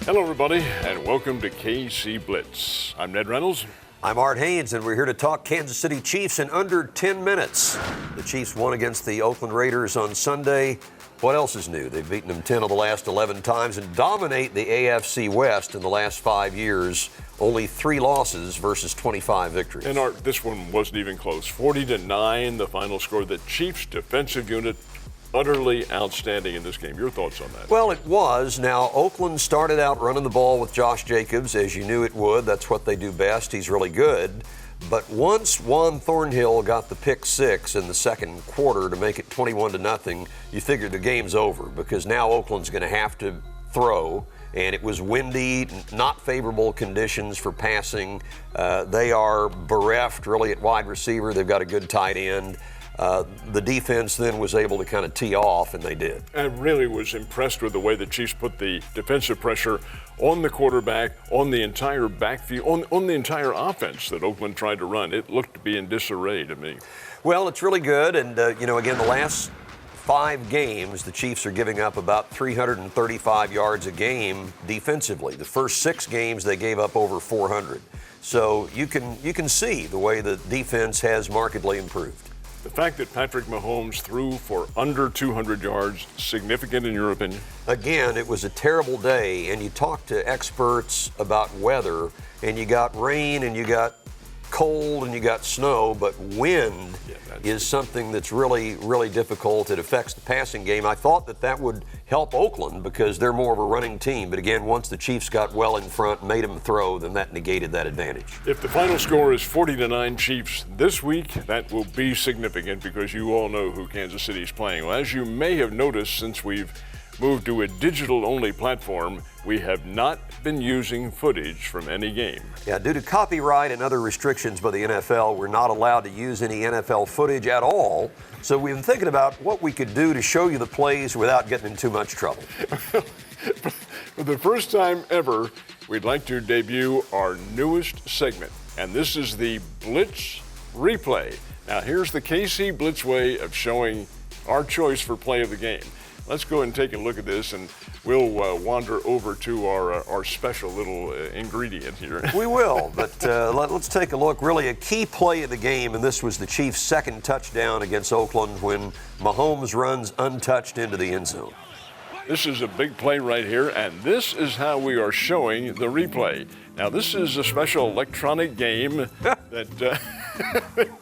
Hello, everybody, and welcome to KC Blitz. I'm Ned Reynolds. I'm Art Haynes, and we're here to talk Kansas City Chiefs in under 10 minutes. The Chiefs won against the Oakland Raiders on Sunday. What else is new? They've beaten them 10 of the last 11 times and dominate the AFC West in the last 5 years. Only 3 losses versus 25 victories. And Art, this one wasn't even close. 40-9, the final score. The Chiefs' defensive unit utterly outstanding in this game. Your thoughts on that? Well, it was. Now, Oakland started out running the ball with Josh Jacobs, as you knew it would. That's what they do best. He's really good. But once Juan Thornhill got the pick 6 in the second quarter to make it 21-0, you figured the game's over because now Oakland's going to have to throw. And it was windy, not favorable conditions for passing. They are bereft really at wide receiver. They've got a good tight end. The defense then was able to kind of tee off, and they did. I really was impressed with the way the Chiefs put the defensive pressure on the quarterback, on the entire backfield, on the entire offense that Oakland tried to run. It looked to be in disarray to me. Well, it's really good, and again, the last 5 games, the Chiefs are giving up about 335 yards a game defensively. The first 6 games, they gave up over 400. So you can see the way the defense has markedly improved. The fact that Patrick Mahomes threw for under 200 yards, significant in your opinion? Again, it was a terrible day, and you talk to experts about weather, and you got rain, and you got cold, and you got snow, but wind is something that's really, really difficult. It affects the passing game. I thought that would help Oakland because they're more of a running team, but again, once the Chiefs got well in front, made them throw, then that negated that advantage. If the final score is 40-9 Chiefs this week, that will be significant because you all know who Kansas City is playing. Well, as you may have noticed, since we've moved to a digital-only platform, we have not been using footage from any game. Yeah, due to copyright and other restrictions by the NFL, we're not allowed to use any NFL footage at all. So we've been thinking about what we could do to show you the plays without getting in too much trouble. For the first time ever, we'd like to debut our newest segment, and this is the Blitz Replay. Now, here's the KC Blitz way of showing our choice for play of the game. Let's go and take a look at this, and we'll wander over to our special little ingredient here. We will, but let's take a look. Really a key play of the game, and this was the Chiefs' second touchdown against Oakland when Mahomes runs untouched into the end zone. This is a big play right here, and this is how we are showing the replay. Now, this is a special electronic game that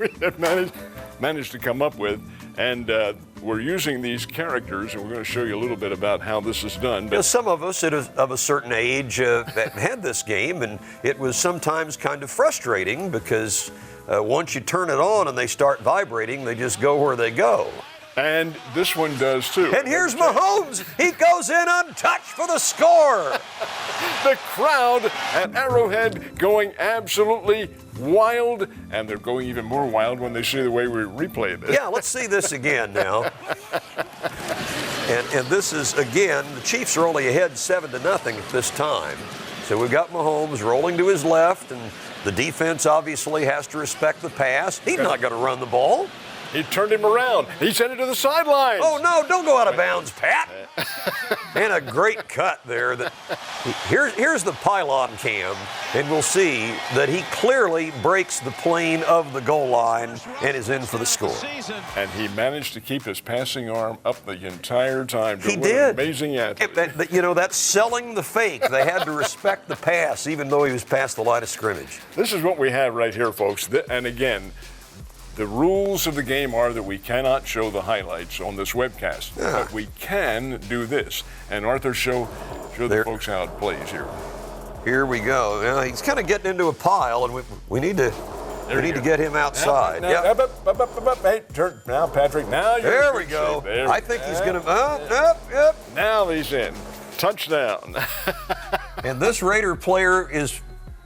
we have managed to come up with, and we're using these characters, and we're going to show you a little bit about how this is done. But some of us of a certain age had this game, and it was sometimes kind of frustrating because once you turn it on and they start vibrating, they just go where they go. And this one does too. And here's Mahomes. He goes in untouched for the score. The crowd at Arrowhead going absolutely wild, and they're going even more wild when they see the way we replay this. Yeah, let's see this again now. And this is, again, the Chiefs are only ahead 7-0 at this time. So we've got Mahomes rolling to his left, and the defense obviously has to respect the pass. He's not going to run the ball. He turned him around. He sent it to the sidelines. Oh, no, don't go out of bounds, Pat. And a great cut there. Here's the pylon cam, and we'll see that he clearly breaks the plane of the goal line and is in for the score. And he managed to keep his passing arm up the entire time. He did. Amazing athlete. That's selling the fake. They had to respect the pass, even though he was past the line of scrimmage. This is what we have right here, folks. And again, the rules of the game are that we cannot show the highlights on this webcast, but we can do this. And Arthur, show the folks how it plays here. Here we go. Now, he's kind of getting into a pile, and we need to get him outside. Hey, turn now, Patrick. Now you're there we go. I think he's going to. Now he's in. Touchdown. And this Raider player is.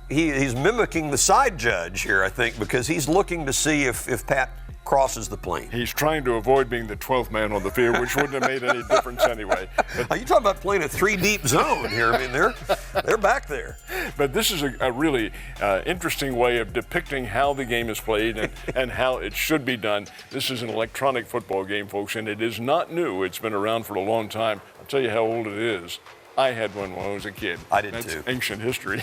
He's mimicking the side judge here, I think, because he's looking to see if Pat crosses the plane. He's trying to avoid being the 12th man on the field, which wouldn't have made any difference anyway. But, are you talking about playing a 3-deep zone here? I mean, they're back there. But this is a really interesting way of depicting how the game is played and how it should be done. This is an electronic football game, folks, and it is not new. It's been around for a long time. I'll tell you how old it is. I had one when I was a kid. I did That's too. Ancient history.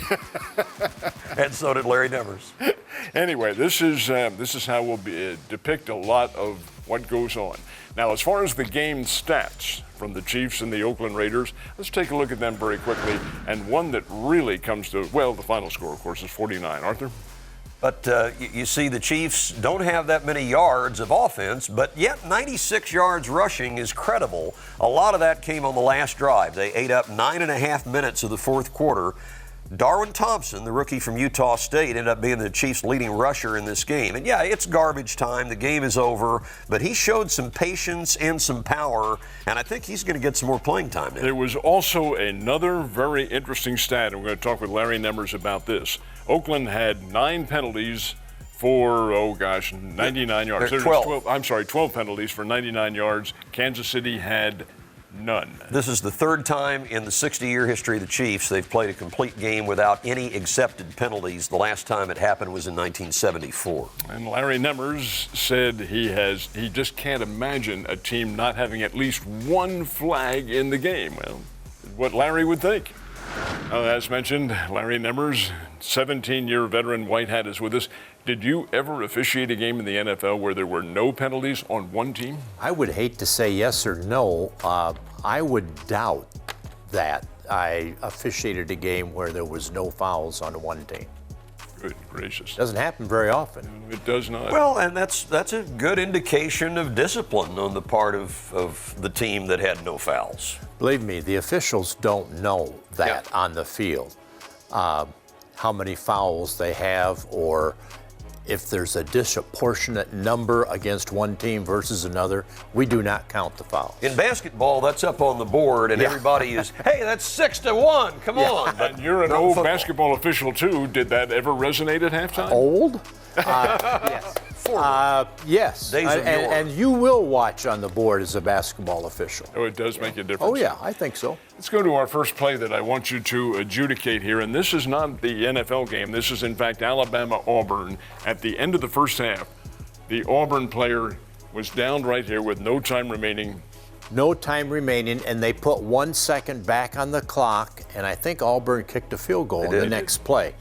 And so did Larry Nevers. Anyway, this is how we'll depict a lot of what goes on. Now, as far as the game stats from the Chiefs and the Oakland Raiders, let's take a look at them very quickly. And one that really comes to, well, the final score, of course, is 49. Arthur? But you see, the Chiefs don't have that many yards of offense, but yet 96 yards rushing is credible. A lot of that came on the last drive. They ate up 9.5 minutes of the fourth quarter. Darwin Thompson, the rookie from Utah State, ended up being the Chiefs' leading rusher in this game. And yeah, it's garbage time. The game is over. But he showed some patience and some power, and I think he's going to get some more playing time now. There was also another very interesting stat, and we're going to talk with Larry Nevers about this. Oakland had 9 penalties for, 99 yards. There's 12. 12 penalties for 99 yards. Kansas City had none. This is the third time in the 60-year history of the Chiefs they've played a complete game without any accepted penalties. The last time it happened was in 1974. And Larry Nevers said he just can't imagine a team not having at least one flag in the game. Well, what Larry would think. As mentioned, Larry Nevers, 17-year veteran white hat, is with us. Did you ever officiate a game in the NFL where there were no penalties on one team? I would hate to say yes or no. I would doubt that I officiated a game where there was no fouls on one team. Good gracious. Doesn't happen very often. It does not. Well, and that's a good indication of discipline on the part of the team that had no fouls. Believe me, the officials don't know that on the field, how many fouls they have, or if there's a disproportionate number against one team versus another. We do not count the fouls. In basketball, that's up on the board, and everybody is, hey, that's 6-1. Come on. But you're an old basketball official, too. Did that ever resonate at halftime? Old? Yes. Yes. And you will watch on the board as a basketball official. Oh, it does make a difference. Oh, yeah, I think so. Let's go to our first play that I want you to adjudicate here. And this is not the NFL game. This is, in fact, Alabama-Auburn. At the end of the first half, the Auburn player was down right here with no time remaining. No time remaining, and they put 1 second back on the clock, and I think Auburn kicked a field goal in the next play.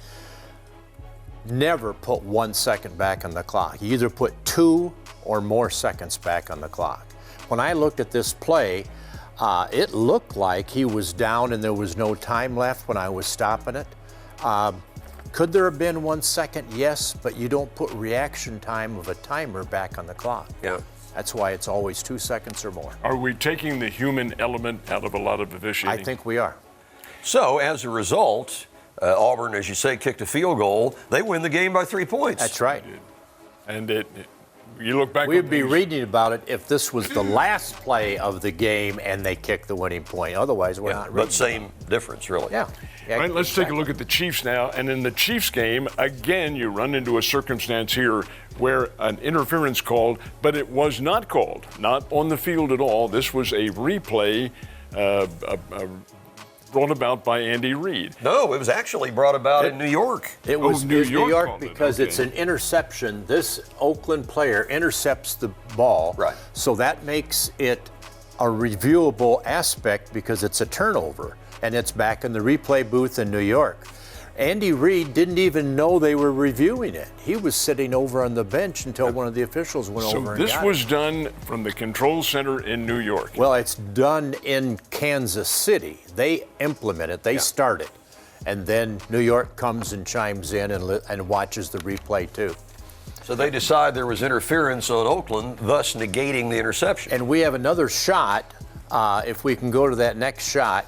Never put 1 second back on the clock. You either put 2 or more seconds back on the clock. When I looked at this play, it looked like he was down and there was no time left when I was stopping it. Could there have been 1 second? Yes, but you don't put reaction time of a timer back on the clock. Yeah. That's why it's always 2 seconds or more. Are we taking the human element out of a lot of officiating? I think we are. So, as a result, Auburn, as you say, kicked a field goal. They win the game by 3 points. That's right. And you look back. We'd be reading about it if this was the last play of the game and they kicked the winning point. Otherwise, we're not reading. But same difference, really. Yeah. All right, let's take a look at the Chiefs now. And in the Chiefs game, again, you run into a circumstance here where an interference called, but it was not called, not on the field at all. This was a replay brought about by Andy Reid. No, it was actually brought about in New York. It was New York because Okay. it's an interception. This Oakland player intercepts the ball. Right. So that makes it a reviewable aspect because it's a turnover, and it's back in the replay booth in New York. Andy Reid didn't even know they were reviewing it. He was sitting over on the bench until one of the officials went over and got it. So this was done from the control center in New York. Well, it's done in Kansas City. They implement it. They start it. And then New York comes and chimes in and watches the replay too. So they decide there was interference on Oakland, thus negating the interception. And we have another shot. If we can go to that next shot.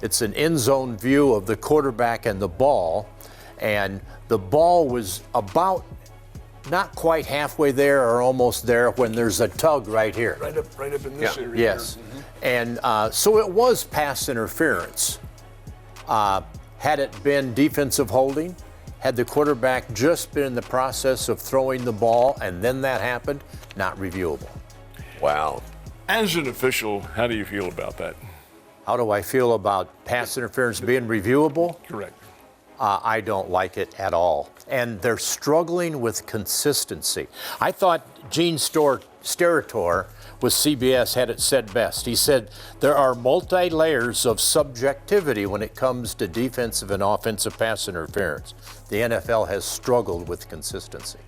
It's an end zone view of the quarterback and the ball. And the ball was about not quite halfway there or almost there when there's a tug right here. Right up in this area. Yes. And so it was pass interference. Had it been defensive holding, had the quarterback just been in the process of throwing the ball and then that happened, not reviewable. Wow. As an official, how do you feel about that? How do I feel about pass interference being reviewable? Correct. I don't like it at all. And they're struggling with consistency. I thought Gene Steratore with CBS had it said best. He said there are multi-layers of subjectivity when it comes to defensive and offensive pass interference. The NFL has struggled with consistency.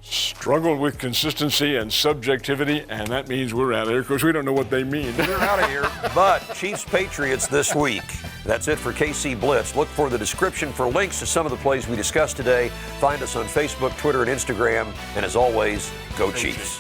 Struggled with consistency and subjectivity, and that means we're out of here because we don't know what they mean. We're out of here. But Chiefs-Patriots this week. That's it for KC Blitz. Look for the description for links to some of the plays we discussed today. Find us on Facebook, Twitter, and Instagram. And as always, go Chiefs.